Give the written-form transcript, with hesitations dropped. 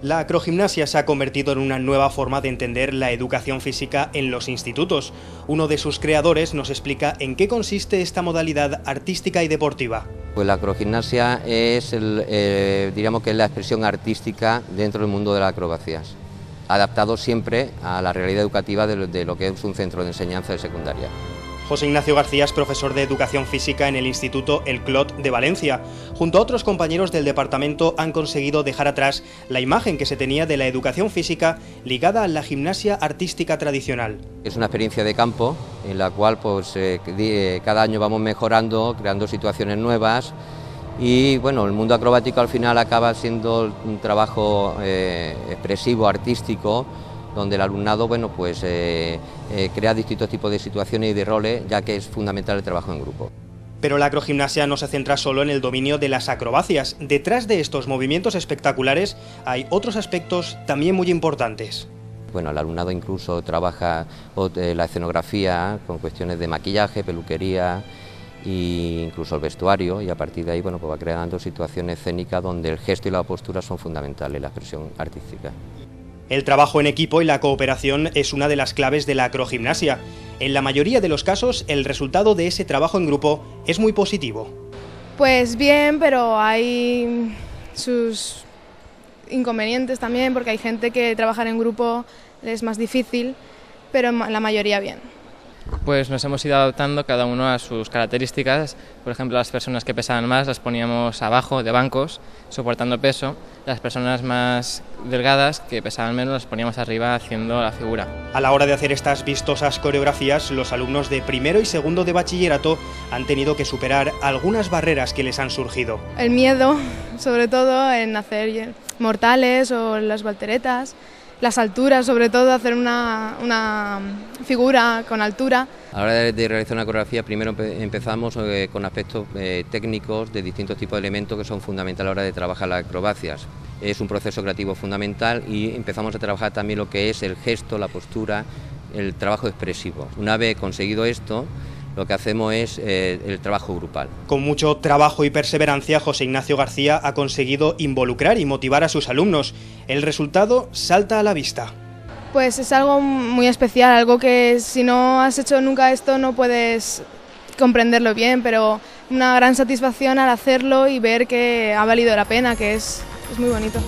La acrogimnasia se ha convertido en una nueva forma de entender la educación física en los institutos. Uno de sus creadores nos explica en qué consiste esta modalidad artística y deportiva. Pues la acrogimnasia es, diríamos que es la expresión artística dentro del mundo de las acrobacias, adaptado siempre a la realidad educativa de lo que es un centro de enseñanza de secundaria. José Ignacio García es profesor de Educación Física en el Instituto El Clot de Valencia. Junto a otros compañeros del departamento han conseguido dejar atrás la imagen que se tenía de la educación física ligada a la gimnasia artística tradicional. Es una experiencia de campo en la cual pues, cada año vamos mejorando, creando situaciones nuevas y bueno, el mundo acrobático al final acaba siendo un trabajo expresivo, artístico, donde el alumnado bueno, pues, crea distintos tipos de situaciones y de roles, ya que es fundamental el trabajo en grupo. Pero la acrogimnasia no se centra solo en el dominio de las acrobacias. Detrás de estos movimientos espectaculares hay otros aspectos también muy importantes. Bueno, el alumnado incluso trabaja la escenografía con cuestiones de maquillaje, peluquería e incluso el vestuario, y a partir de ahí bueno, pues va creando situaciones escénicas donde el gesto y la postura son fundamentales, la expresión artística. El trabajo en equipo y la cooperación es una de las claves de la acrogimnasia. En la mayoría de los casos, el resultado de ese trabajo en grupo es muy positivo. Pues bien, pero hay sus inconvenientes también, porque hay gente que trabajar en grupo es más difícil, pero la mayoría bien. Pues nos hemos ido adaptando cada uno a sus características. Por ejemplo, las personas que pesaban más las poníamos abajo de bancos, soportando peso. Las personas más delgadas, que pesaban menos, las poníamos arriba haciendo la figura. A la hora de hacer estas vistosas coreografías, los alumnos de primero y segundo de bachillerato han tenido que superar algunas barreras que les han surgido. El miedo, sobre todo, en hacer mortales o las volteretas. Las alturas, sobre todo, hacer una figura con altura. A la hora de realizar una coreografía, primero empezamos con aspectos técnicos de distintos tipos de elementos que son fundamentales a la hora de trabajar las acrobacias. Es un proceso creativo fundamental y empezamos a trabajar también lo que es el gesto, la postura, el trabajo expresivo. Una vez conseguido esto, lo que hacemos es el trabajo grupal. Con mucho trabajo y perseverancia, José Ignacio García ha conseguido involucrar y motivar a sus alumnos. El resultado salta a la vista. Pues es algo muy especial, algo que si no has hecho nunca esto no puedes comprenderlo bien, pero una gran satisfacción al hacerlo y ver que ha valido la pena, que es muy bonito.